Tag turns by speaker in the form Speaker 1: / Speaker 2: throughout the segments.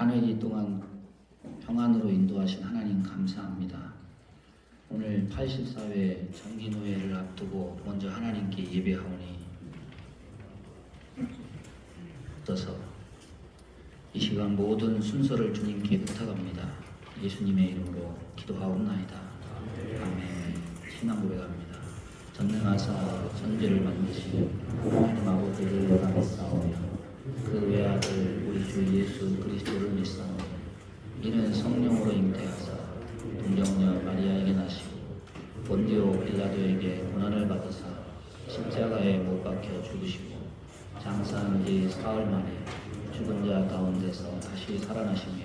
Speaker 1: 한 회기 동안 평안으로 인도하신 하나님 감사합니다. 오늘 84회 정기노회를 앞두고 먼저 하나님께 예배하오니 떠서 이 시간 모든 순서를 주님께 부탁합니다. 예수님의 이름으로 기도하옵나이다. 아멘. 신앙 고백합니다. 전능하사 천지를 만드신 하나님 아버지를 믿사오며 그 외아들 우리 주 예수 그리스도를 믿사오며 이는 성령으로 잉태하사 동정녀 마리아에게 나시고 본디오 빌라도에게 고난을 받으사 십자가에 못 박혀 죽으시고 장사한 지 사흘 만에 죽은 자 가운데서 다시 살아나시며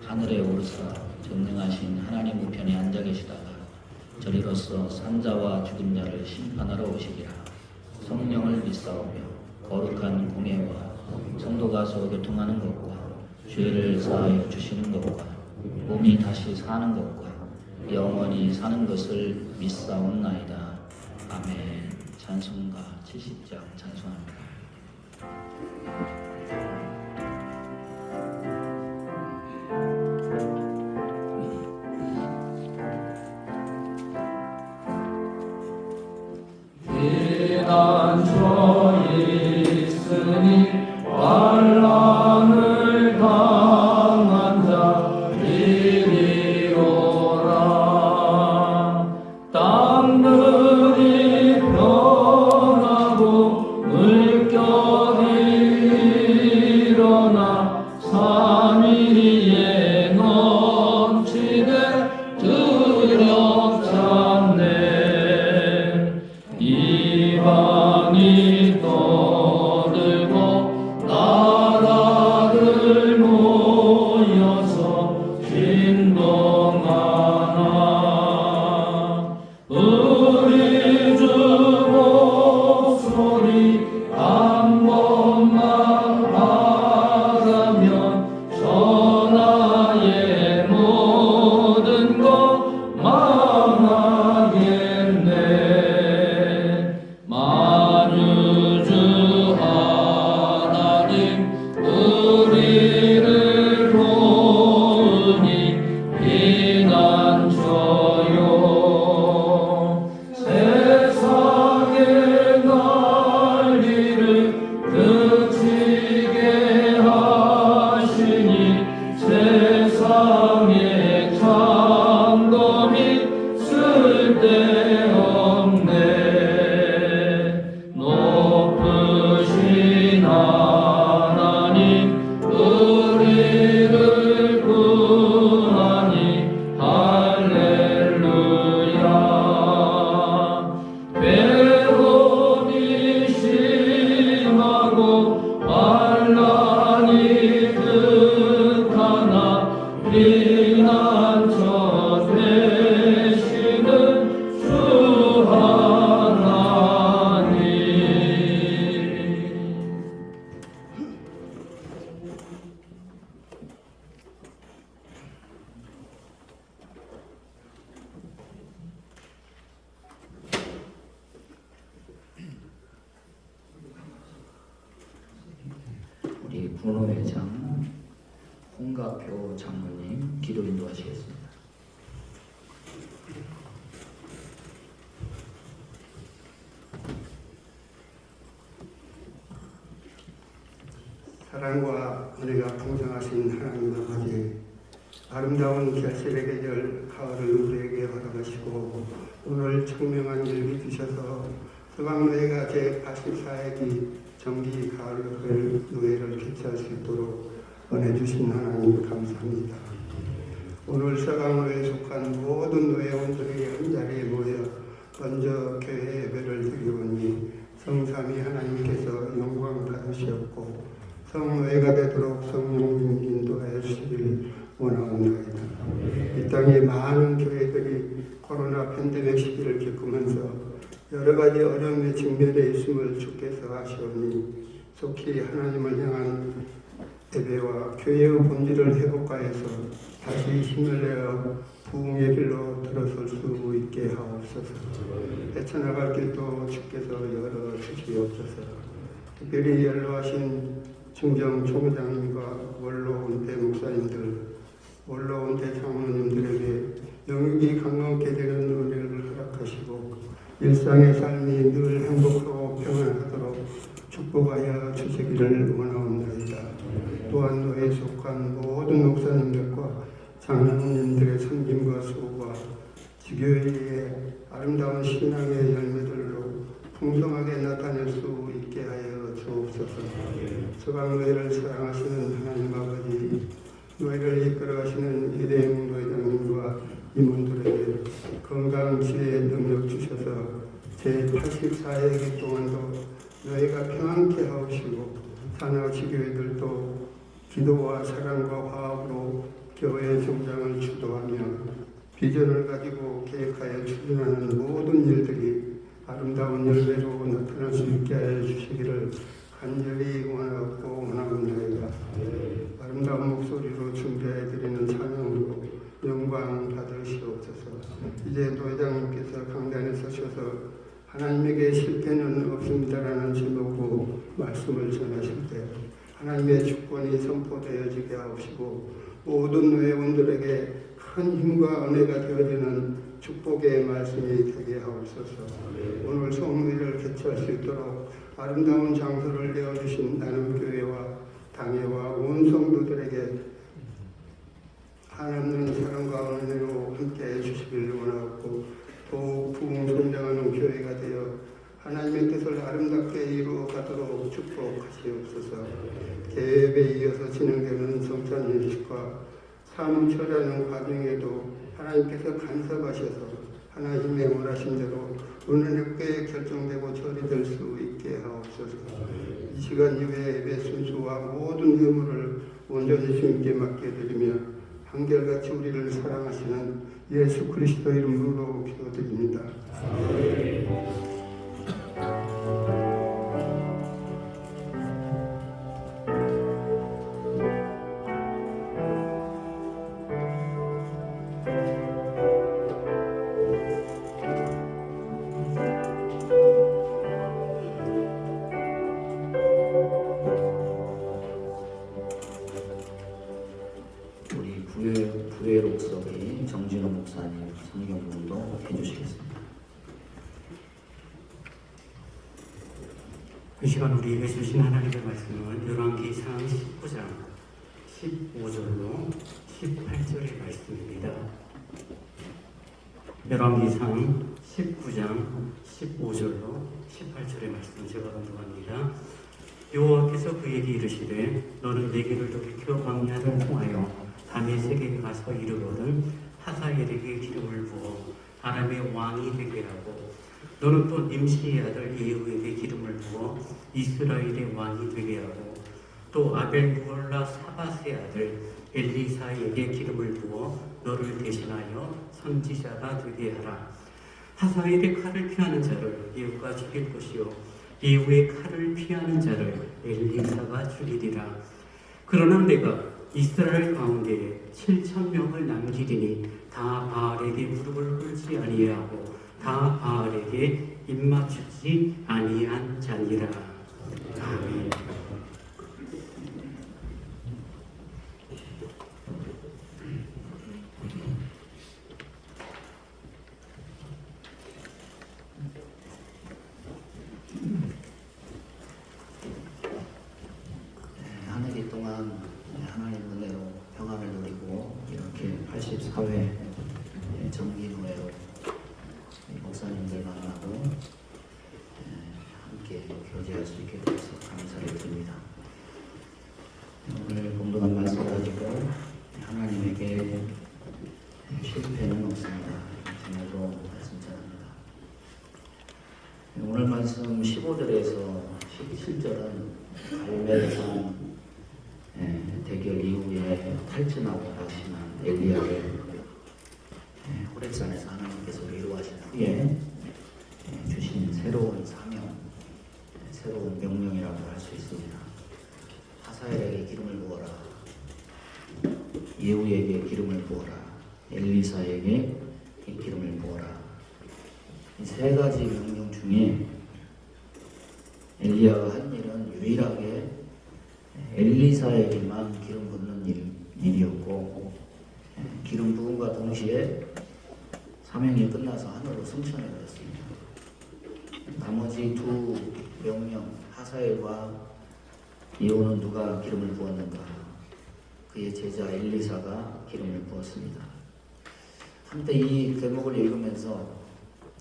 Speaker 1: 하늘에 오르사 전능하신 하나님 우편에 앉아 계시다가 저리로서 산자와 죽은 자를 심판하러 오시리라. 성령을 믿사오며 거룩한 공예와 성도가 서로 교통하는 것과 죄를 사하여 주시는 것과 몸이 다시 사는 것과 영원히 사는 것을 믿사옵나이다. 아멘. 찬송가 70장 찬송합니다.
Speaker 2: 피난처에 있으니 환난을 당한 자 이리오라. 땅들이 변하고 물결이 일어나 산 위에 넘치되 두렵잖네. 이방이 떠들고 나라들 모여서 진동하나. 우리 주 목소리 한 번만 하라면 천하의 모든 것 망하겠네. 만유주 하나님 우리를 도우니 피난처요. 세상의 난리를 그치게 하시니 세상의 장dom이 쓸데없네. 높으신 하나님 우리를 구하니 할렐루야. 괴로움이 심하고 환난이 극하나 피난처 되시는 주 하나님.
Speaker 1: 우리 군호회장 홍가표 장로님 기도 인도하시겠습니다.
Speaker 3: 사랑과 은혜가 풍성하신 하나님 아버지, 아름다운 결실의 계절 가을을 우리에게 허락하시고 오늘 청명한 일기 주셔서 서강노회가 제84회기 정기 가을 노회를 개최할 수 있도록 은혜 주신 하나님 감사합니다. 오늘 서강노회에 속한 모든 노회원들에게 한자리에 모여 먼저 교회 예배를 드리오니 성삼위 하나님께서 영광 받으시옵고 성노회가 되도록 성령 인도하여 주시길 원하옵나이다. 이 땅에 많은 교회들이 코로나 팬데믹 시기를 겪으면서 여러 가지 어려움에 직면해 있음을 주께서 아시오니 속히 하나님을 향한 예배와 교회의 본질을 회복하여서 다시 힘을 내어 부흥의 길로 들어설 수 있게 하옵소서. 헤쳐나갈 길도 주께서 열어주시옵소서. 특별히 연로하신 중정 총회장님과 원로 은퇴 목사님들, 원로 은퇴 장로님들에게 영육이 강건케 되는 은혜를 허락하시고 일상의 삶이 늘 행복하고 평안하도록 축복하여 주시기를 원하옵나이다. 또한 노예에 속한 모든 목사님들과 장로님들의 섬김과 수고가 지교회의 아름다운 신앙의 열매들로 풍성하게 나타낼 수 있게 하여 주옵소서. 서강노예를 사랑하시는 하나님 아버지, 노예를 이끌어가시는 이대영 노회장님과 임원들에게 건강, 지혜, 능력 주셔서 제84회기 동안도 너희가 평안케 하옵시고 산하 지교회들도 기도와 사랑과 화합으로 교회의 성장을 주도하며 비전을 가지고 계획하여 추진하는 모든 일들이 아름다운 열매로 나타날 수 있게 하여 주시기를 간절히 원하고 원하옵나이다. 아름다운 목소리로 준비해 드리는 찬양으로 영광 받으시옵소서. 이제 노회장님께서 강단에 서셔서 하나님에게 실패는 없습니다라는 제목으로 말씀을 전하실 때 하나님의 주권이 선포되어지게 하옵시고 모든 노회원들에게 큰 힘과 은혜가 되어지는 축복의 말씀이 되게 하옵소서. 오늘 성회를 개최할 수 있도록 아름다운 장소를 내어주신 나눔교회와 당회와 온 성도들에게 하나님의 사랑과 은혜로 함께해 주시길 원하고 더욱 부흥성장하는 교회가 되어 하나님의 뜻을 아름답게 이루어가도록 축복하시옵소서. 계획에 이어서 진행되는 성찬일식과 사무처라는 과정에도 하나님께서 간섭하셔서 하나님의 원하신 대로 은혜롭게 결정되고 처리될 수 있게 하옵소서. 이 시간 이후에 예배 순수와 모든 의무를 온전히 주님께 맡겨드리며 한결같이 우리를 사랑하시는 예수 그리스도 이름으로 기도드립니다.
Speaker 1: 우리 부회 목소리 정진호 목사님 성경문도 해주시겠습니다.
Speaker 4: 이 시간 우리에게 주신 하나님의 말씀은 열왕기상 19장 15절로 18절의 말씀입니다. 열왕기상 19장 15절로 18절의 말씀 제가 공부합니다. 여호와께서 그에게 이르시되 너는 내 길을 돌이켜 광야를 통하여 다메섹에 가서 이르거든 하사엘에게 기름을 부어 아람의 왕이 되게 하고 너는 또 nim시의 아들 예후에게 기름을 부어 이스라엘의 왕이 되게 하고 또 아벨무올라 사밧의 아들 엘리사에게 기름을 부어 너를 대신하여 선지자가 되게 하라. 하사엘의 칼을 피하는 자를 예후가 죽일 것이요 예후의 칼을 피하는 자를 엘리사가 죽이리라. 그러나 내가 이스라엘 가운데에 7,000명을 남기리니 다 바알에게 무릎을 꿇지 아니하고 다 바알에게 입맞추지 아니한 자니라. 아멘.
Speaker 1: 한 해기 동안 하나님 은혜로 평안을 누리고 이렇게 84회 정기노회로 목사님들 만나고 함께 교제할 수 있게 돼서 감사를 드립니다. 오늘 공동한 말씀 가지고 하나님에게 실패는 없습니다. 제목으로 말씀 전합니다. 오늘 말씀 15절에서 17절은 갈멜산 대결 이후에 탈진하고 다시는 엘리야를 호렙산에서 하나님께서 위로하신 후에 주신 새로운 사명, 새로운 명령이라고 할 수 있습니다. 하사엘에게 기름을 부어라, 예후에게 기름을 부어라, 엘리사에게 기름을 부어라. 이 세 가지 명령 중에 엘리야가 한 일은 유일하게 엘리사에게만 기름 붓는 일이었고 기름 부음과 동시에 사명이 끝나서 하늘로 승천해 버렸습니다. 나머지 두 명령 하사엘과 예후는 누가 기름을 부었는가? 그의 제자 엘리사가 기름을 부었습니다. 한때 이 대목을 읽으면서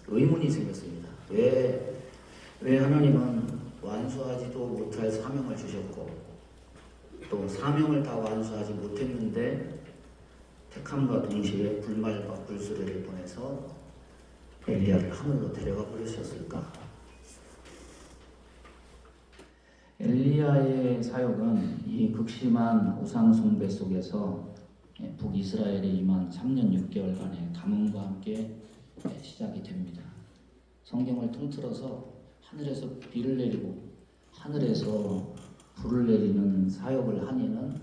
Speaker 1: 의문이 생겼습니다. 왜 하나님은 완수하지도 못할 사명을 주셨고 또 사명을 다 완수하지 못했는데 택함과 동시에 불말과 불수레를 보내서 엘리야를 하늘로 데려가 버리셨을까? 엘리야의 사역은 이 극심한 우상 숭배 속에서 북이스라엘에 임한 3년 6개월간의 가뭄과 함께 시작이 됩니다. 성경을 통틀어서 하늘에서 비를 내리고 하늘에서 불을 내리는 사역을 한 이는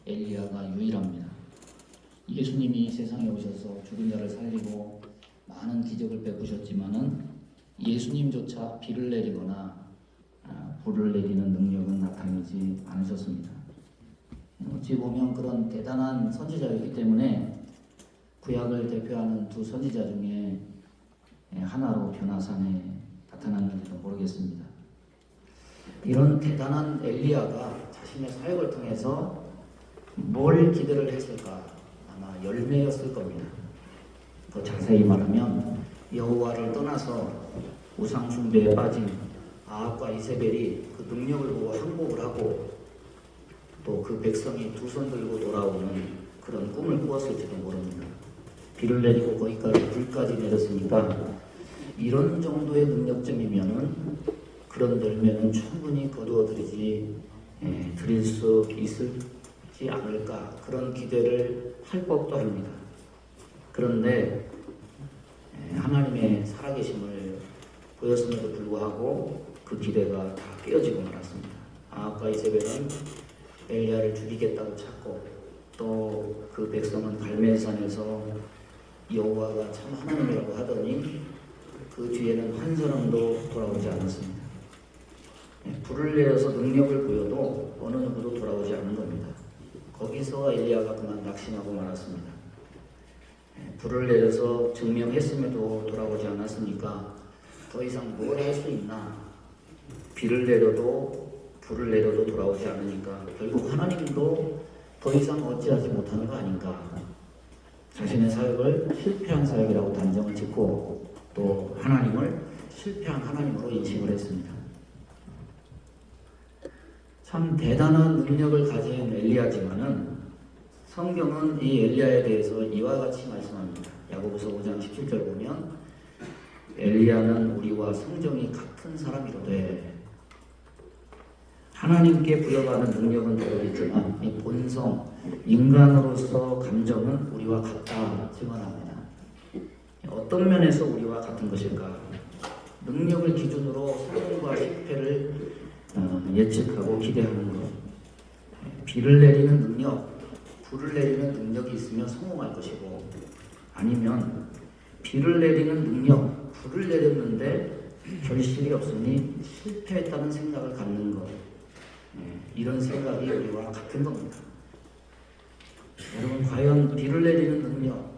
Speaker 1: 엘리야가 유일합니다. 예수님이 세상에 오셔서 죽은 자를 살리고 많은 기적을 베푸셨지만은 예수님조차 비를 내리거나 불을 내리는 능력은 나타내지 않으셨습니다. 어찌 보면 그런 대단한 선지자였기 때문에 구약을 대표하는 두 선지자 중에 하나로 변화산에 나타났는지도 모르겠습니다. 이런 대단한 엘리야가 자신의 사역을 통해서 뭘 기대를 했을까? 아마 열매였을 겁니다. 더 자세히 말하면 여호와를 떠나서 우상 숭배에 빠진 아합과 이세벨이 그 능력을 보고 항복을 하고 또 그 백성이 두 손 들고 돌아오는 그런 꿈을 꾸었을지도 모릅니다. 비를 내리고 거기까지 불까지 내렸으니까 이런 정도의 능력점이면은 그런 열매는 충분히 거두어들이지 드릴 수 있을지 않을까 그런 기대를 할 법도 합니다. 그런데 하나님의 살아계심을 보였음에도 불구하고 그 기대가 다 깨어지고 말았습니다. 아합과 이세벨은 엘리야를 죽이겠다고 찾고 또 그 백성은 갈멜산에서 여호와가 참 하나님이라고 하더니 그 뒤에는 한 사람도 돌아오지 않았습니다. 불을 내려서 능력을 보여도 어느 누구도 돌아오지 않은 겁니다. 거기서 엘리야가 그만 낙심하고 말았습니다. 불을 내려서 증명했음에도 돌아오지 않았으니까 더 이상 뭘 할 수 있나? 비를 내려도 불을 내려도 돌아오지 않으니까 결국 하나님도 더 이상 어찌하지 못하는 거 아닌가? 자신의 사역을 실패한 사역이라고 단정을 짓고 또 하나님을 실패한 하나님으로 인식을 했습니다. 참 대단한 능력을 가진 엘리야지만은 성경은 이 엘리야에 대해서 이와 같이 말씀합니다. 야고보서 5장 17절 보면 엘리야는 우리와 성정이 같은 사람이로되 하나님께 부여받은 능력은 다르겠지만 이 본성, 인간으로서 감정은 우리와 같다 증언합니다. 어떤 면에서 우리와 같은 것일까? 능력을 기준으로 성공과 실패를 예측하고 기대하는 것. 비를 내리는 능력, 불을 내리는 능력이 있으면 성공할 것이고 아니면 비를 내리는 능력, 불을 내렸는데 결실이 없으니 실패했다는 생각을 갖는 것. 이런 생각이 우리와 같은 겁니다. 여러분 과연 비를 내리는 능력,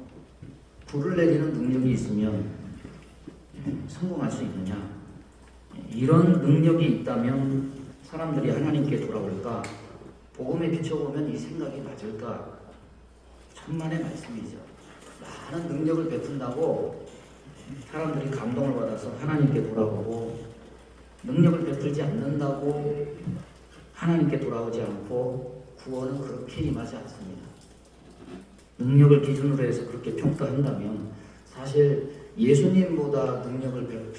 Speaker 1: 불을 내리는 능력이 있으면 성공할 수 있느냐? 이런 능력이 있다면 사람들이 하나님께 돌아올까? 복음에 비춰보면 이 생각이 맞을까? 천만의 말씀이죠. 많은 능력을 베푼다고 사람들이 감동을 받아서 하나님께 돌아오고 능력을 베풀지 않는다고 하나님께 돌아오지 않고 구원은 그렇게 임하지 않습니다. 능력을 기준으로 해서 그렇게 평가한다면 사실 예수님보다 능력을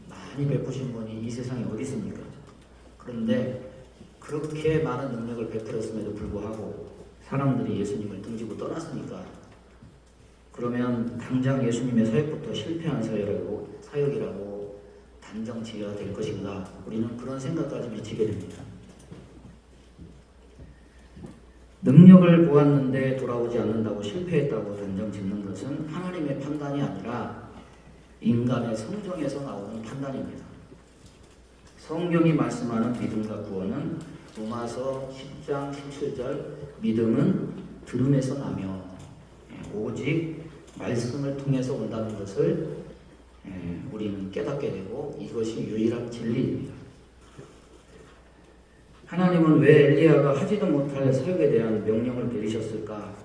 Speaker 1: 많이 베푸신 분이 이 세상에 어디 있습니까? 그런데 그렇게 많은 능력을 베풀었음에도 불구하고 사람들이 예수님을 등지고 떠났으니까 그러면 당장 예수님의 사역부터 실패한 사역이라고 단정 지어야 될 것인가? 우리는 그런 생각까지 미치게 됩니다. 능력을 보았는데 돌아오지 않는다고 실패했다고 단정 짓는 것은 하나님의 판단이 아니라 인간의 성정에서 나오는 판단입니다. 성경이 말씀하는 믿음과 구원은 로마서 10장 17절 믿음은 들음에서 나며 오직 말씀을 통해서 온다는 것을 우리는 깨닫게 되고 이것이 유일한 진리입니다. 하나님은 왜 엘리야가 하지도 못할 사역에 대한 명령을 내리셨을까?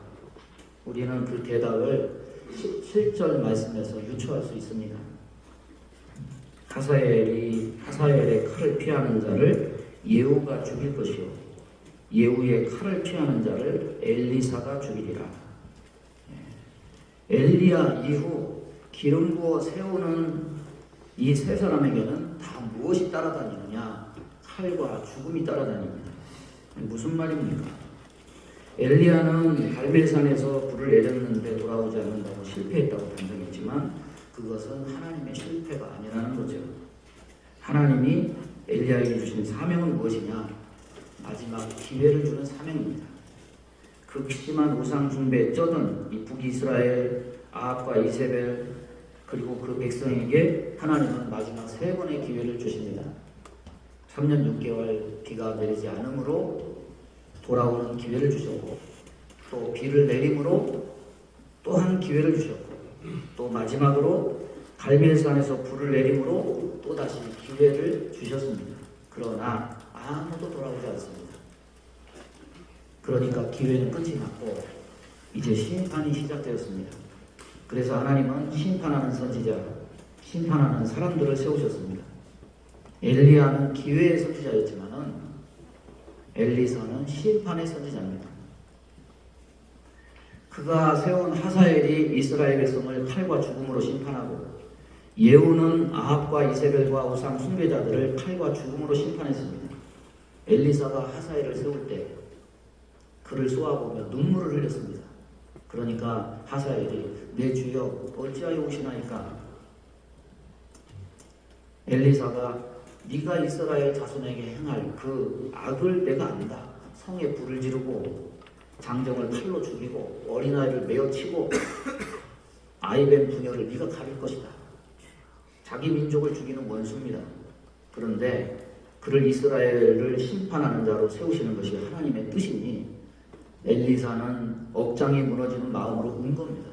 Speaker 1: 우리는 그 대답을 17절 말씀에서 유추할 수 있습니다. 하사엘의 칼을 피하는 자를 예후가 죽일 것이요 예후의 칼을 피하는 자를 엘리사가 죽이리라. 엘리야 이후 기름 부어 세우는 이 세 사람에게는 다 무엇이 따라다니느냐? 칼과 죽음이 따라다닙니다. 무슨 말입니까? 엘리야는 갈멜산에서 불을 내렸는데 돌아오지 않는다고 실패했다고 단정했지만 그것은 하나님의 실패가 아니라는 거죠. 하나님이 엘리야에게 주신 사명은 무엇이냐? 마지막 기회를 주는 사명입니다. 극심한 우상 숭배에 쩌든 이 북이스라엘 아합과 이세벨 그리고 그 백성에게 하나님은 마지막 3번의 기회를 주십니다. 3년 6개월 비가 내리지 않으므로 돌아오는 기회를 주셨고 또 비를 내림으로 또한 기회를 주셨고 또 마지막으로 갈멜산에서 불을 내림으로 또다시 기회를 주셨습니다. 그러나 아무도 돌아오지 않습니다. 그러니까 기회는 끝이 났고 이제 심판이 시작되었습니다. 그래서 하나님은 심판하는 선지자, 심판하는 사람들을 세우셨습니다. 엘리야는 기회의 선지자였지만은 엘리사는 심판의 선지자입니다. 그가 세운 하사엘이 이스라엘 백성을 칼과 죽음으로 심판하고 예후는 아합과 이세벨과 우상 숭배자들을 칼과 죽음으로 심판했습니다. 엘리사가 하사엘을 세울 때 그를 쏘아보며 눈물을 흘렸습니다. 그러니까 하사엘이 내 주여 어찌하여 오시나이까? 엘리사가 네가 이스라엘 자손에게 행할 그 악을 내가 안다. 성에 불을 지르고 장정을 칼로 죽이고 어린아이를 메어 치고 아이벤 부녀를 네가 가릴 것이다. 자기 민족을 죽이는 원수입니다. 그런데 그를 이스라엘을 심판하는 자로 세우시는 것이 하나님의 뜻이니 엘리사는 억장이 무너지는 마음으로 운 겁니다.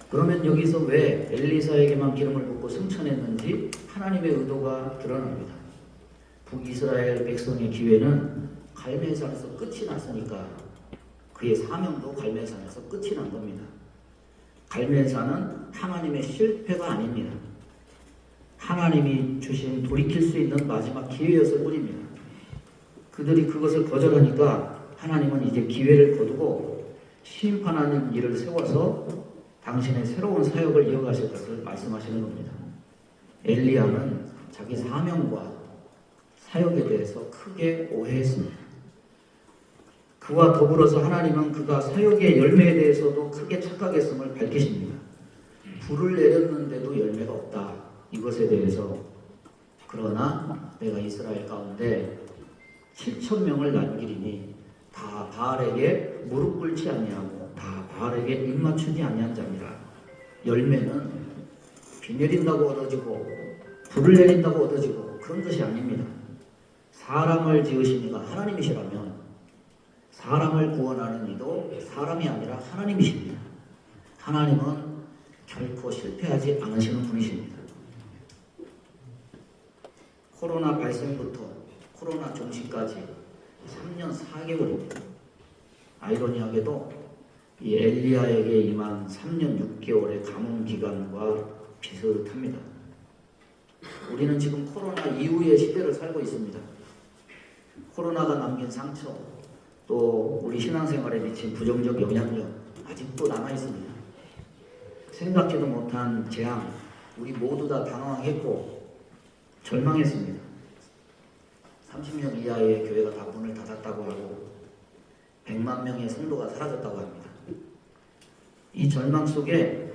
Speaker 1: 그러면 여기서 왜 엘리사에게만 기름을 붓고 승천했는지 하나님의 의도가 드러납니다. 북이스라엘 백성의 기회는 갈멜산에서 끝이 났으니까 그의 사명도 갈멜산에서 끝이 난 겁니다. 갈멜산은 하나님의 실패가 아닙니다. 하나님이 주신 돌이킬 수 있는 마지막 기회였을 뿐입니다. 그들이 그것을 거절하니까 하나님은 이제 기회를 거두고 심판하는 일을 세워서 당신의 새로운 사역을 이어가실 것을 말씀하시는 겁니다. 엘리야는 자기 사명과 사역에 대해서 크게 오해했습니다. 그와 더불어서 하나님은 그가 사역의 열매에 대해서도 크게 착각했음을 밝히십니다. 불을 내렸는데도 열매가 없다. 이것에 대해서 그러나 내가 이스라엘 가운데 7,000명을 남기리니 다 바알에게 무릎 꿇지 아니하고 다 바알에게 입맞추지 아니한 자니라. 열매는 비 내린다고 얻어지고 불을 내린다고 얻어지고 그런 것이 아닙니다. 사람을 지으신 이가 하나님이시라면 사람을 구원하는 이도 사람이 아니라 하나님이십니다. 하나님은 결코 실패하지 않으시는 분이십니다. 코로나 발생부터 코로나 종식까지 3년 4개월입니다. 아이러니하게도 이 엘리야에게 임한 3년 6개월의 가뭄 기간과 비슷합니다. 우리는 지금 코로나 이후의 시대를 살고 있습니다. 코로나가 남긴 상처, 또 우리 신앙생활에 미친 부정적 영향력 아직도 남아있습니다. 생각지도 못한 재앙, 우리 모두 다 당황했고 절망했습니다. 30명 이하의 교회가 다 문을 닫았다고 하고 100만 명의 성도가 사라졌다고 합니다. 이 절망 속에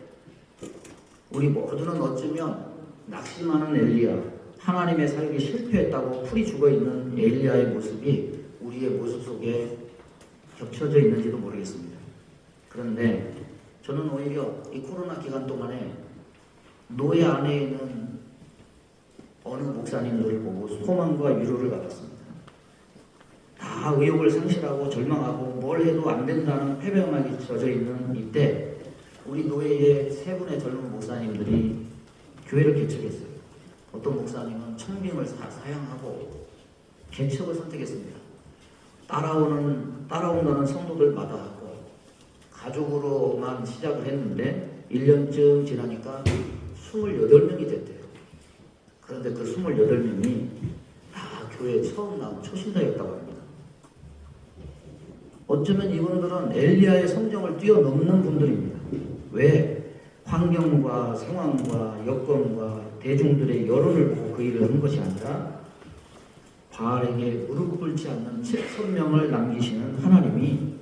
Speaker 1: 우리 모두는 어쩌면 낙심하는 엘리야, 하나님의 사역이 실패했다고 풀이 죽어있는 엘리야의 모습이 우리의 모습 속에 겹쳐져 있는지도 모르겠습니다. 그런데 저는 오히려 이 코로나 기간 동안에 노예 안에 있는 어느 목사님들을 보고 소망과 위로를 받았습니다. 다 의욕을 상실하고 절망하고 뭘 해도 안 된다는 패배감에 젖어 있는 이때 우리 노예의 세 분의 젊은 목사님들이 교회를 개척했어요. 어떤 목사님은 청빙을 사양하고 개척을 선택했습니다. 따라온다는 성도들마다 가족으로만 시작을 했는데 1년쯤 지나니까 28명이 됐대요. 그런데 그 28명이 다 교회에 처음 나온 초신자였다고 합니다. 어쩌면 이분들은 엘리야의 성정을 뛰어넘는 분들입니다. 왜? 환경과 상황과 여건과 대중들의 여론을 보고 그 일을 한 것이 아니라 바알에게 무릎 꿇지 않는 7,000명을 남기시는 하나님이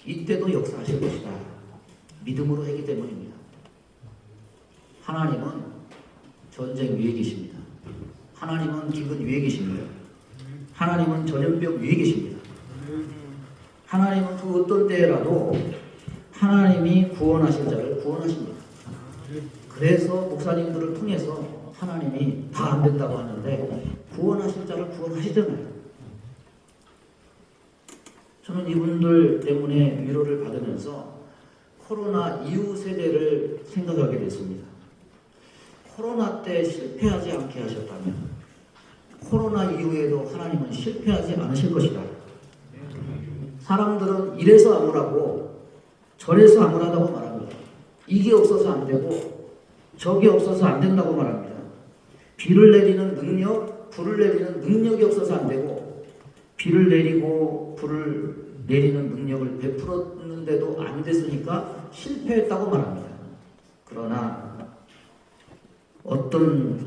Speaker 1: 이때도 역사하실 것이다. 믿음으로 했기 때문입니다. 하나님은 전쟁 위에 계십니다. 하나님은 기근 위에 계십니다. 하나님은 전염병 위에 계십니다. 하나님은 그 어떤 때라도 하나님이 구원하실 자를 구원하십니다. 그래서 목사님들을 통해서 하나님이 다 안 된다고 하는데 구원하실 자를 구원하시잖아요. 저는 이분들 때문에 위로를 받으면서 코로나 이후 세대를 생각하게 됐습니다. 코로나 때 실패하지 않게 하셨다면 코로나 이후에도 하나님은 실패하지 않으실 것이다. 사람들은 이래서 아무라고 저래서 아무라다고 말합니다. 이게 없어서 안 되고 저게 없어서 안 된다고 말합니다. 비를 내리는 능력, 불을 내리는 능력이 없어서 안 되고 비를 내리고 불을 내리는 능력을 베풀었는데도 안 됐으니까 실패했다고 말합니다. 그러나 어떤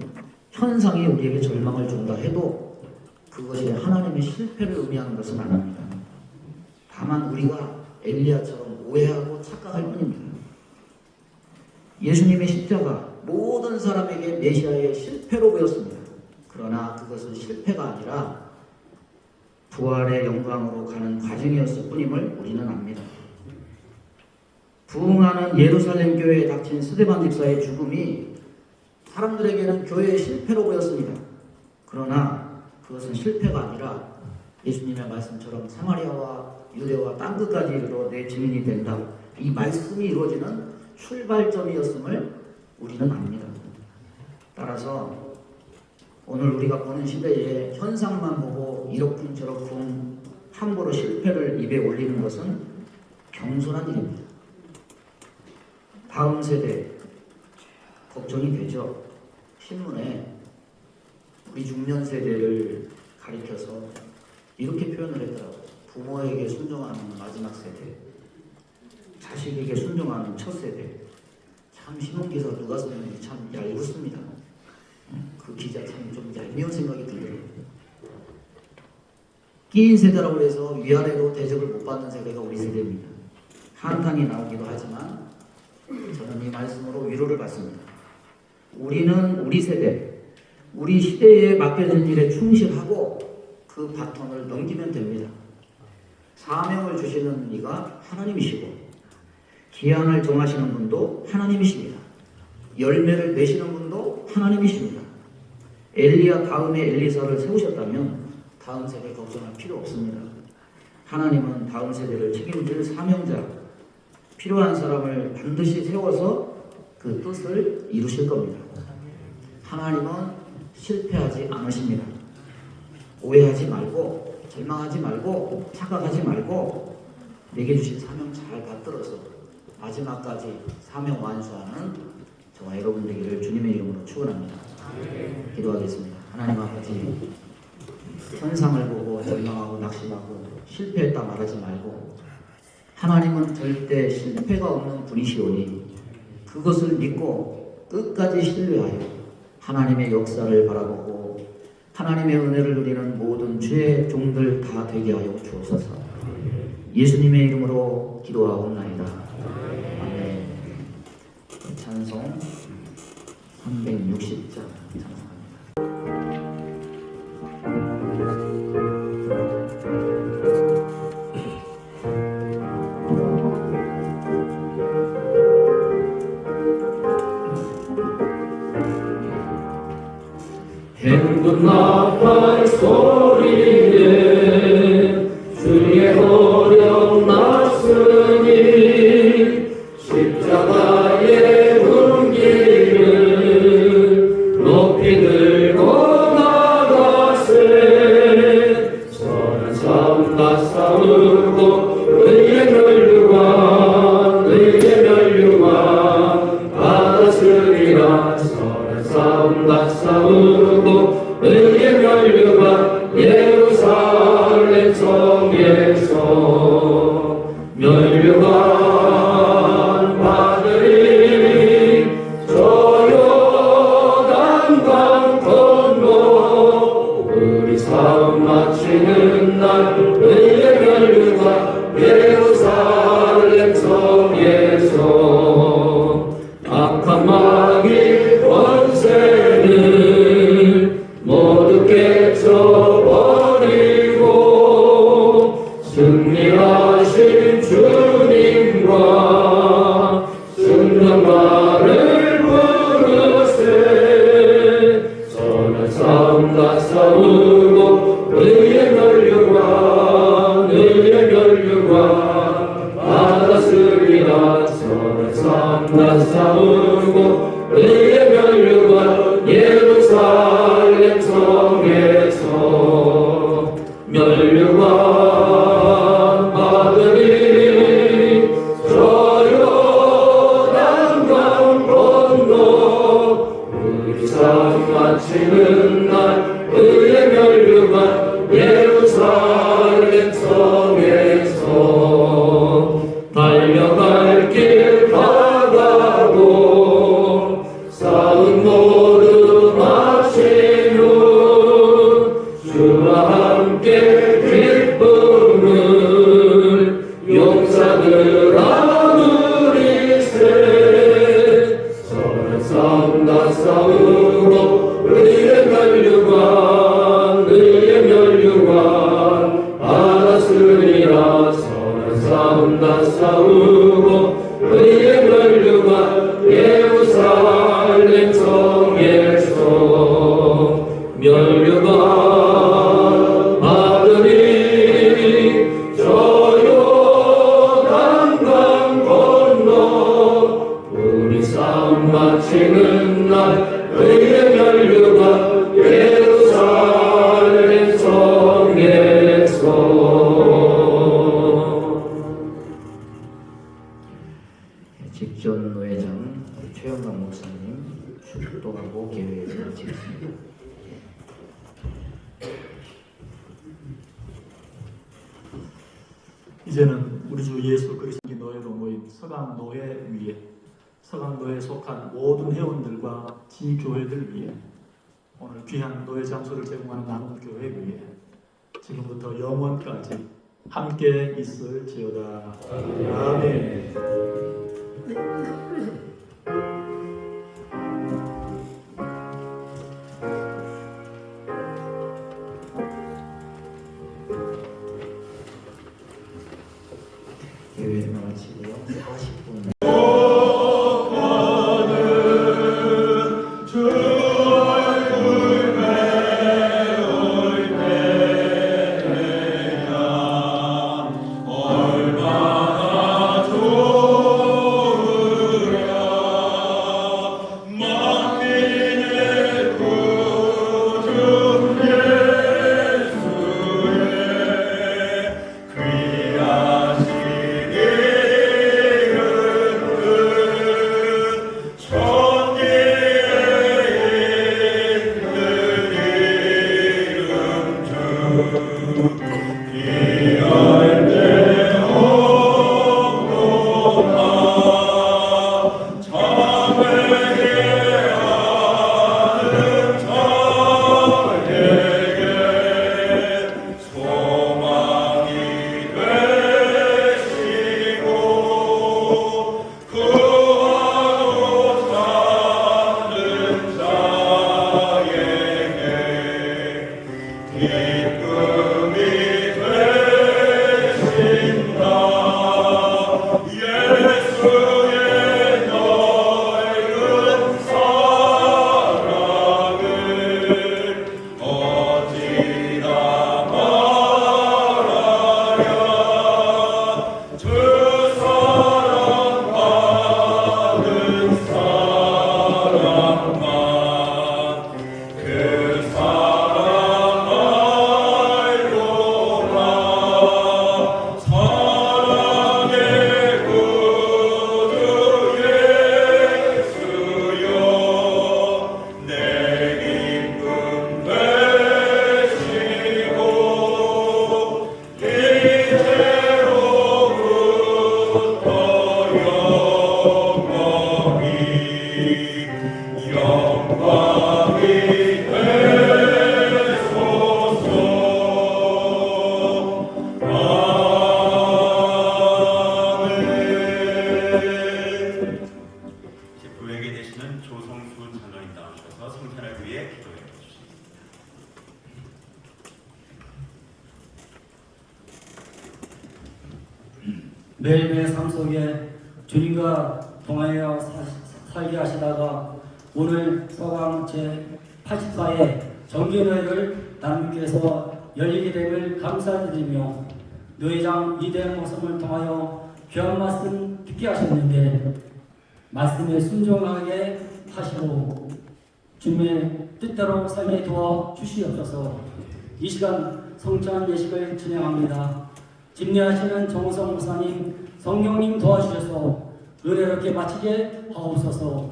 Speaker 1: 현상이 우리에게 절망을 준다 해도 그것이 하나님의 실패를 의미하는 것은 아닙니다. 다만 우리가 엘리야처럼 오해하고 착각할 뿐입니다. 예수님의 십자가 모든 사람에게 메시아의 실패로 보였습니다. 그러나 그것은 실패가 아니라 부활의 영광으로 가는 과정이었을 뿐임을 우리는 압니다. 부흥하는 예루살렘 교회에 닥친 스데반 집사의 죽음이 사람들에게는 교회의 실패로 보였습니다. 그러나 그것은 실패가 아니라 예수님의 말씀처럼 사마리아와 유대와 땅끝까지 이르러 내 증인이 된다. 이 말씀이 이루어지는 출발점이었음을 우리는 압니다. 따라서 오늘 우리가 보는 시대에 현상만 보고 이렇군 저렇군 함부로 실패를 입에 올리는 것은 경솔한 일입니다. 다음 세대 걱정이 되죠. 신문에 우리 중년 세대를 가리켜서 이렇게 표현을 했더라고요. 부모에게 순종하는 마지막 세대, 자식에게 순종하는 첫 세대. 참 신문기사 누가 썼는지 참 얄궂습니다. 그 기자 참 좀 얄미운 생각이 들더라고요. 끼인 세대라고 해서 위아래로 대접을 못 받는 세대가 우리 세대입니다. 한탄이 나오기도 하지만 저는 이 말씀으로 위로를 받습니다. 우리는 우리 세대, 우리 시대에 맡겨진 일에 충실하고 그 바톤을 넘기면 됩니다. 사명을 주시는 이가 하나님이시고 기한을 정하시는 분도 하나님이십니다. 열매를 맺시는 분도 하나님이십니다. 엘리야 다음에 엘리사를 세우셨다면 다음 세대 걱정할 필요 없습니다. 하나님은 다음 세대를 책임질 사명자, 필요한 사람을 반드시 세워서 그 뜻을 이루실 겁니다. 하나님은 실패하지 않으십니다. 오해하지 말고 절망하지 말고 착각하지 말고 내게 주신 사명 잘 받들어서 마지막까지 사명 완수하는 저와 여러분 되기를 주님의 이름으로 축원합니다. 기도하겠습니다. 하나님 아버지, 현상을 보고 절망하고 낙심하고 실패했다 말하지 말고 하나님은 절대 실패가 없는 분이시오니 그것을 믿고 끝까지 신뢰하여 하나님의 역사를 바라보고 하나님의 은혜를 누리는 모든 주의 종들 다 되게 하여 주옵소서. 예수님의 이름으로 기도하옵나이다. 아멘. 찬송 360장 찬송합니다.
Speaker 2: 나팔 소리에 주의 어려움 났으니 십자가의 분기를 높이 들고 나가세. 선한 싸움 다 싸우고 의의 멸류관 받았으리라. 선한 싸움 다 싸우고 의의 멸류관 예루살렘 성에서 멸류관 받으리. 저 요단강 건너 우리 싸움 마치는 날 의의 멸류관 예루살렘 성에서 악한 마귀 권세를 모두 깨쳐버리고 승리하신 주님과 승전가를 부르세. 선한 싸움 다 싸우고 의의 멸류관 받았으리라. 선한 싸움 다 싸우고 의의 멸류관 예루살렘 성에서 멸류관 받으리. 저 요단강 건너 우리 삶 마치는 날 의의 멸류관 예루살렘 성에서 달려갈 길 가가고 싸움 모두 마치며 주와 함께 기쁨을 용사들아 누리세. 선한 싸움 다 싸우고 의의 멸류관 받았으리라. 선한 싸움 다 싸우고 의의 멸류관 예루살렘 성에서 멸류관 받으리. 저 요단강 건너 우리 싸움 마치는 날 의의 멸류관 예루살렘 성에서.
Speaker 1: 직전 노회장 최영광 목사님 축도하고 계획을 마치겠습니다.
Speaker 5: 이제는 우리 주 예수 그리스도의 노예로 모인 서강노회에 속한 모든 회원들과 지교회들 위해 오늘 귀한 노예 장소를 제공하는 남원교회 위해 지금부터 영원까지 함께 있을지어다. 아멘.
Speaker 1: 예외를 마치고요. 40분
Speaker 2: 얼마나 좋으랴.
Speaker 6: 매일매일 삶 속에 주님과 동하여 살게 하시다가 오늘 서강 제84회 정기노회를 단님께서 열리게 됨을 감사드리며 노회장 이대한 모습을 통하여 귀한 말씀 듣게 하셨는데 말씀에 순종하게 하시고 주님의 뜻대로 살게 도와 주시옵소서. 이 시간 성찬 예식을 진행합니다. 집례하시는 정우성 목사님, 성경님 도와주셔서 은혜롭게 마치게 하옵소서.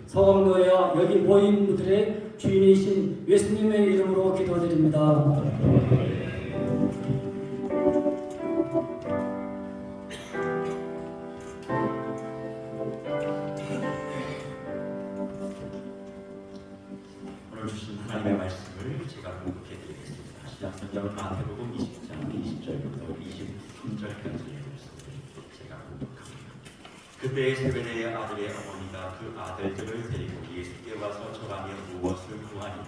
Speaker 6: 서강노회와 여기 모인 분들의 주인이신 예수님의 이름으로 기도드립니다.
Speaker 7: 오늘 주신 하나님의 말씀을 제가 공독해 드리겠습니다. 시작성경 마태복음 20장 20절부터 23절까지의 말씀을 제가 공독합니다. 그때의 세베대의 아들의 어머니가 그 아들들을 데리고 예수께 와서 저가며 무엇을 구하니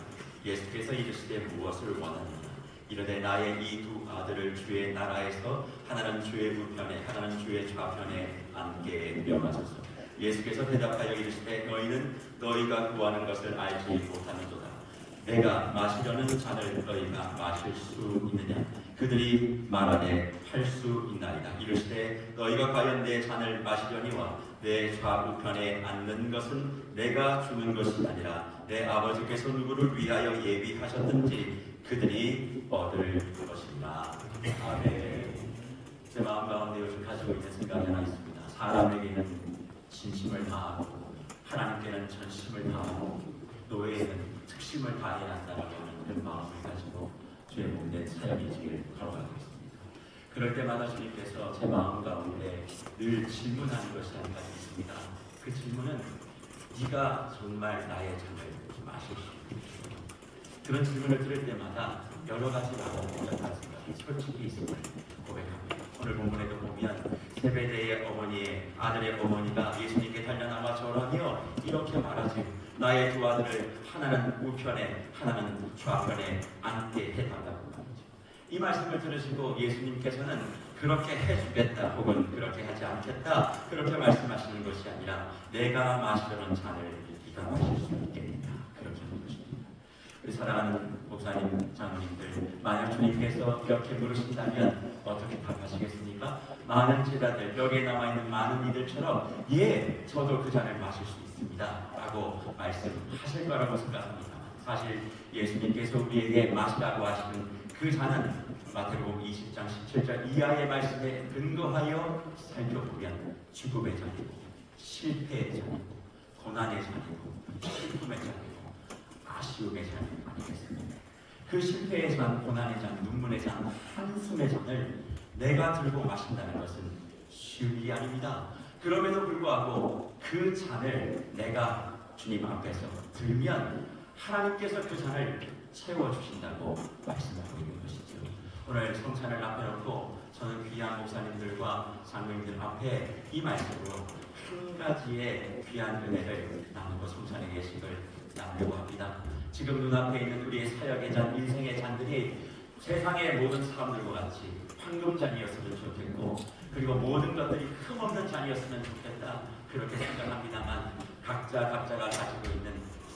Speaker 7: 예수께서 이르시되 무엇을 원하느냐 이르되 나의 이 두 아들을 주의 나라에서 하나는 주의 우편에 하나는 주의 좌편에 앉게 명하소서. 예수께서 대답하여 이르시되 너희는 너희가 구하는 것을 알지 못하는도다. 내가 마시려는 잔을 너희가 마실 수 있느냐? 그들이 말하되 할 수 있나이다. 이르시되 너희가 과연 내 잔을 마시려니와 내 좌우편에 앉는 것은 내가 주는 것이 아니라 내 아버지께서 누구를 위하여 예비하셨든지 그들이 얻을 것이라. 아멘. 제 마음 가운데 요즘 가지고 있는 생각이 하나 있습니다. 사람에게는 진심을 다하고 하나님께는 전심을 다하고 노예에는 특심을 다해야 한다라고 하는 그런 마음을 가지고 주의 몸된 사역이지를 걸어가고 있습니다. 그럴 때마다 주님께서 제 마음 가운데 늘 질문하는 것이 한 가지 있습니다. 그 질문은 네가 정말 나의 잔을 마실 수 있겠니? 그런 질문을 들을 때마다 여러 가지 마음이 생각이 솔직히 있음을 고백합니다. 오늘 본문에도 보면 세베대의 어머니의 아들의 어머니가 예수님께 달려나와 절하며 이렇게 말하지 나의 두 아들을 하나는 우편에 하나는 좌편에 앉게 해달라고 말이죠. 이 말씀을 들으시고 예수님께서는 그렇게 해주겠다 혹은 그렇게 하지 않겠다 그렇게 말씀하시는 것이 아니라 내가 마시려는 잔을 네가 마실 수 있겠느냐 그렇게 물으십니다. 우리 사랑하는 목사님, 장로님들 만약 주님께서 이렇게 물으신다면 어떻게 답하시겠습니까? 많은 제자들 여기에 남아있는 많은 이들처럼 예 저도 그 잔을 마실 수 있습니다 라고 말씀하실 거라고 생각합니다. 사실 예수님께서 우리에게 마시라고 하시는 그 잔은 마태복음 20장 17절 이하의 말씀에 근거하여 살펴보면 죽음의 잔이고 실패의 잔이고 고난의 잔이고 슬픔의 잔이고 아쉬움의 잔이 아니겠습니까? 그 실패의 잔, 고난의 잔, 눈물의 잔, 한숨의 잔을 내가 들고 마신다는 것은 쉬운 일이 아닙니다. 그럼에도 불구하고 그 잔을 내가 주님 앞에서 들면 하나님께서 그 잔을 채워주신다고 말씀하고 있는 것이죠. 오늘 성찬을 앞에 놓고 저는 귀한 목사님들과 장로님들 앞에 이 말씀으로 한 가지의 귀한 은혜를 나누고 성찬의 예식을 나누려고 합니다. 지금 눈앞에 있는 우리의 사역의 잔, 인생의 잔들이 세상의 모든 사람들과 같이 황금잔이었으면 좋겠고 그리고 모든 것들이 흠없는 잔이었으면 좋겠다 그렇게 생각합니다만 각자가 가지고 있는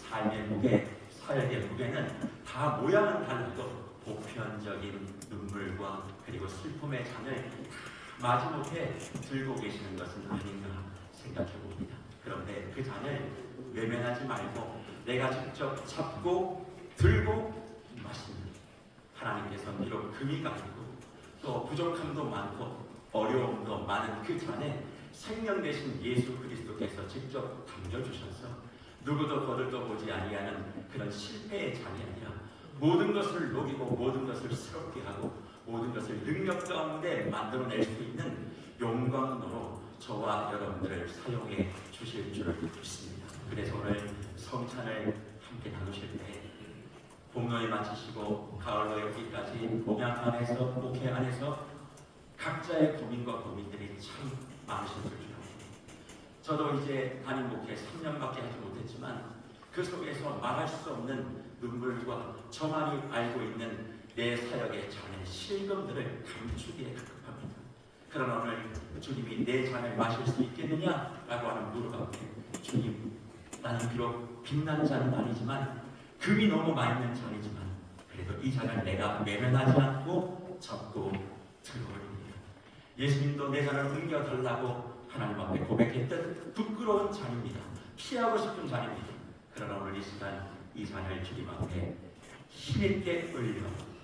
Speaker 7: 삶의 무게, 사역의 무게는 다 모양은 달라도 보편적인 눈물과 그리고 슬픔의 잔을 마지못해 들고 계시는 것은 아닌가 생각해 봅니다. 그런데 그 잔을 외면하지 말고 내가 직접 잡고 들고 마시는 하나님께서 비록 금이 가지고 또 부족함도 많고 어려움도 많은 그 잔에 생명 되신 예수 그리스도께서 직접 담겨주셔서 누구도 거들떠 보지 아니하는 그런 실패의 잔이 아니라 모든 것을 녹이고 모든 것을 새롭게 하고 모든 것을 능력 가운데 만들어낼 수 있는 영광으로 저와 여러분들을 사용해 주실 줄을 믿습니다. 그래서 오늘 성찬을 함께 나누실 때 복로에 마치시고 가을로 여기까지 목양 안에서 목회 안에서 각자의 고민과 고민들이 참 많으실 줄 압니다. 저도 이제 담임 목회 3년밖에 하지 못했지만 그 속에서 말할 수 없는 눈물과 저만이 알고 있는 내 사역의 잔의 실금들을 감추기에 급급합니다. 그러나 오늘 주님이 내 잔을 마실 수 있겠느냐라고 하는 물어봤는데, 주님, 나는 비록 빛나는 잔은 아니지만 금이 너무 많은 잔이지만 그래도 이 잔을 내가 외면하지 않고 잡고 들어올립니다. 예수님도 내 잔을 옮겨달라고 하나님 앞에 고백했던 부끄러운 잔입니다. 피하고 싶은 잔입니다. 그러나 오늘 이 시간 이 잔을 주님 앞에 힘있게 올려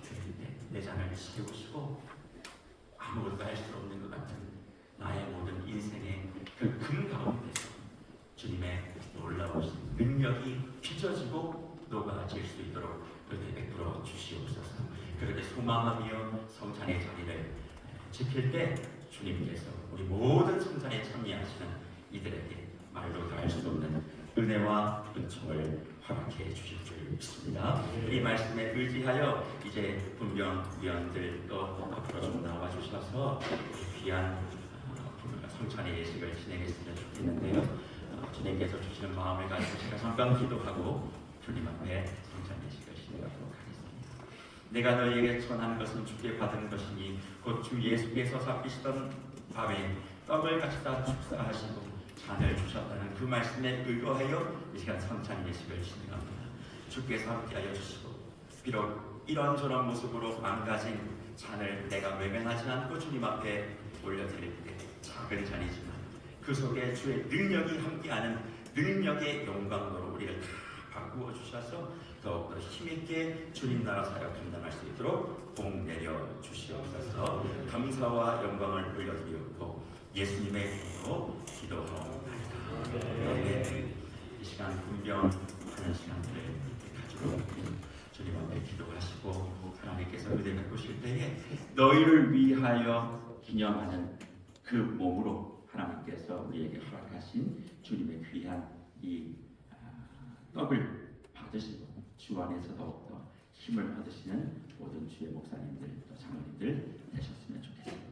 Speaker 7: 드릴 때 내 잔을 채우시고 아무것도 할 수 없는 것 같은 나의 모든 인생의 그 금 가운데서 주님의 놀라우신 능력이 빚어지고 녹아질 수 있도록 은혜 베풀어 주시옵소서. 그렇게 소망하며 성찬의 자리를 지킬 때 주님께서 우리 모든 성찬에 참여하시는 이들에게 말로 다 할 수 없는 은혜와 은총을 허락해 주실 줄 믿습니다. 이 말씀에 의지하여 이제 분명위원들도 앞으로 좀 나와 주셔서 귀한 성찬의 예식을 진행했으면 좋겠는데요. 주님께서 주시는 마음을 가지고 제가 잠깐 기도하고 주님 앞에 성찬 예식을 진행하도록 하겠습니다. 내가 너희에게 전한 것은 주께 받은 것이니 곧 주 예수께서 삭히시던 밤에 떡을 갖다 축사하시고 잔을 주셨다는 그 말씀에 의거하여 이 시간 성찬 예식을 진행합니다. 주께서 함께하여 주시고 비록 이런저런 모습으로 망가진 잔을 내가 외면하지 않고 주님 앞에 올려드릴 때 작은 잔이지만 그 속에 주의 능력이 함께하는 능력의 영광으로 우리를 다 바꾸어 주셔서 더욱더 힘있게 주님 나라 사역 감당할 수 있도록 복 내려 주시옵소서. 감사와 영광을 올려드리고 예수님의 이름으로 기도하옵나이다. 아멘. 이 시간 분명하는 시간들을 가지고 주님 앞에 기도하시고 하나님께서 은혜 베푸실 때에 너희를 위하여 기념하는 그 몸으로 하나님께서 우리에게 허락하신 주님의 귀한 이 떡을 받으시고 주 안에서 더욱더 힘을 받으시는 모든 주의 목사님들 또 장로님들 되셨으면 좋겠습니다.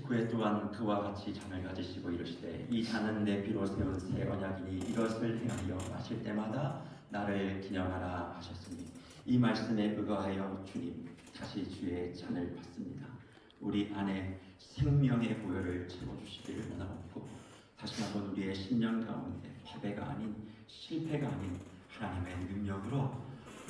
Speaker 7: 후에 또한 그와 같이 잔을 가지시고 이르시되 이 잔은 내 피로 세운 새 언약이니 이것을 행하여 마실 때마다 나를 기념하라 하셨으니 이 말씀에 의거하여 주님 다시 주의 잔을 받습니다. 우리 안에 생명의 보혈을 채워주시기를 원하옵고 다시 한번 우리의 심령 가운데 패배가 아닌 실패가 아닌 하나님의 능력으로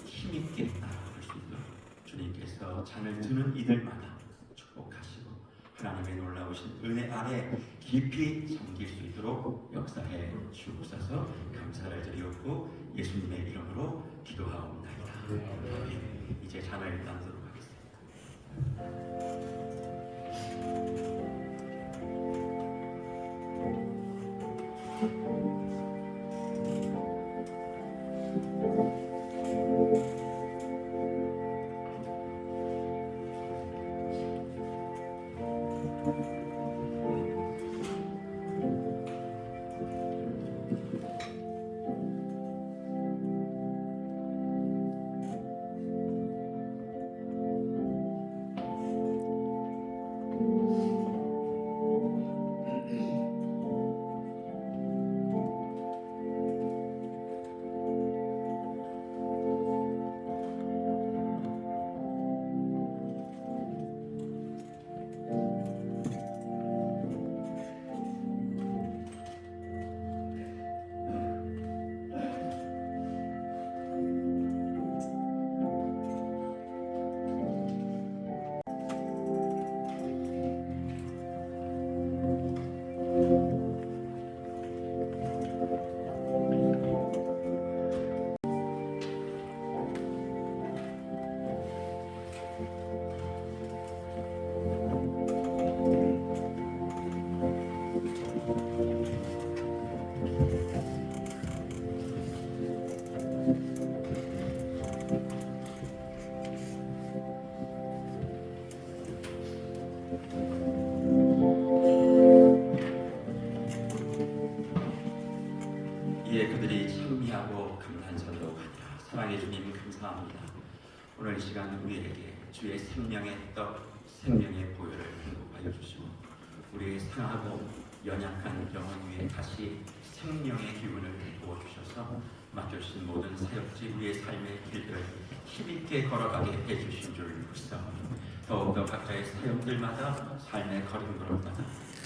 Speaker 7: 힘있게 나아갈 수 있도록 주님께서 잔을 드는 이들마다 축복하시고 하나님의 놀라우신 은혜 아래 깊이 잠길 수 있도록 역사해 주옵소서. 감사를 드리옵고 예수님의 이름으로 기도하옵나이다. 아멘. 이제 잔을 나누도록 하겠습니다. 이에 그들이 찬미하고 감탄선도 하니라. 사랑의 주님 감사합니다. 오늘 이 시간 우리에게 주의 생명의 떡, 생명의 보혈을 공급하여 주시고 우리의 상하고 연약한 영혼 위에 다시 생명의 기운을 부어주셔서 맡겨주신 모든 사역지 우리의 삶의 길들을 힘있게 걸어가게 해주신 줄 믿사오니 더욱더 각자의 사역들마다 삶의 걸음걸음마다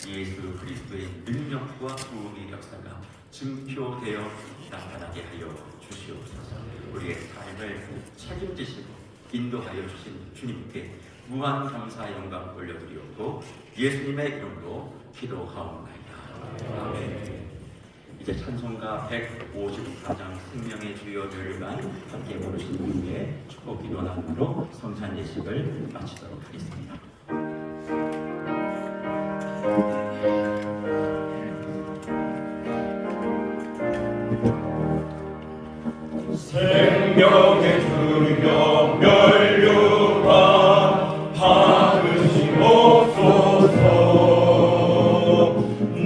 Speaker 7: 예수 그리스도의 능력과 부흥의 역사가 증표되어 나타나게 하여 주시옵소서. 우리의 삶을 책임지시고 인도하여 주신 주님께 무한 감사 영광 올려드리옵고 예수님의 이름으로 기도하옵나이다. 아멘. 이제 찬송가 154장 생명의 주여 열간 함께 부르신 후에 축복 기도 나눔으로 성찬 예식을 마치도록 하겠습니다.
Speaker 2: 생명의 주여 멸류관 받으시옵소서.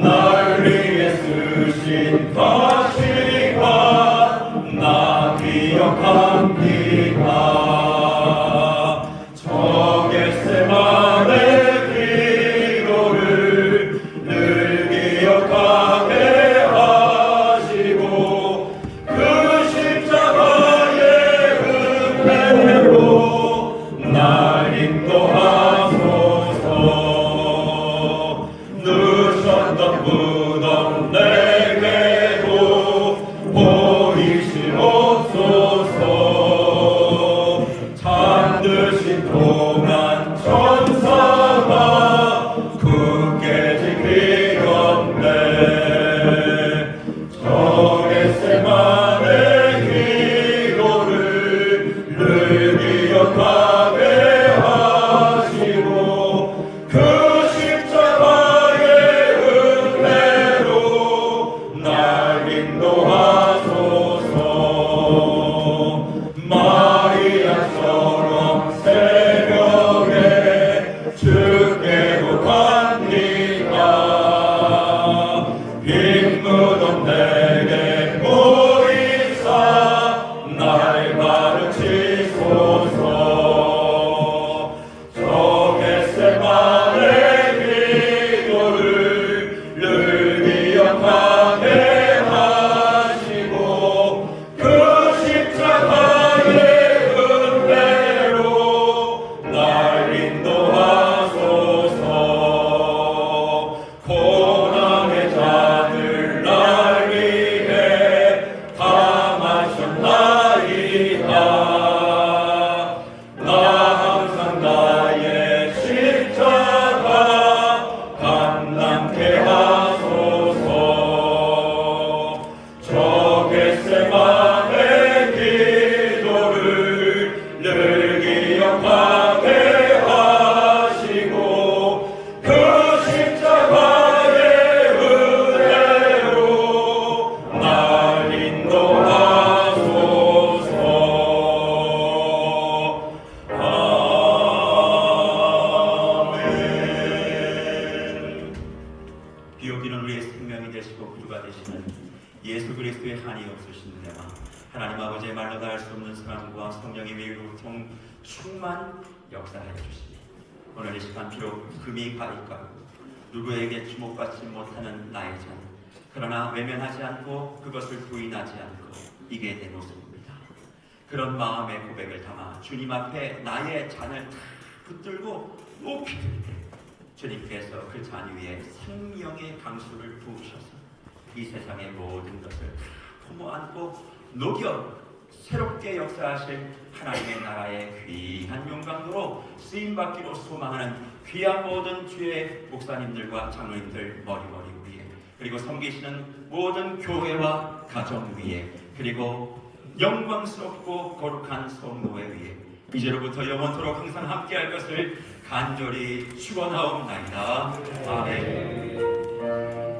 Speaker 2: 날 위해 쓰신 가시관 나 기억합니다. 저 겟세마네 기도를 늘 기억하게 하시고 그 십자가의 은혜로 날 인도하소서. 늦었던 무덤 내게도
Speaker 7: 생명이 되시고 구주가 되시는 예수 그리스도의 한이 없으신 은혜와 하나님 아버지의 말로 다 할 수 없는 사랑과 성령의 위로 충만 역사하여 주시니 오늘 이 시간 비록 금이 가득하고 누구에게 주목받지 못하는 나의 잔, 그러나 외면하지 않고 그것을 부인하지 않고 이게 내 모습입니다. 그런 마음의 고백을 담아 주님 앞에 나의 잔을 다 붙들고 높이 들 때 주님께서 그 잔 위에 생명의 강수를 부으셔서 이 세상의 모든 것을 다 품어 안고 녹여 새롭게 역사하실 하나님의 나라의 귀한 영광으로 쓰임받기로 소망하는 귀한 모든 주의 목사님들과 장로님들 머리머리 위에, 그리고 섬기시는 모든 교회와 가정 위에, 그리고 영광스럽고 거룩한 성도회 위에 이제로부터 영원토록 항상 함께할 것을 간절히 축원하옵나이다. 아멘.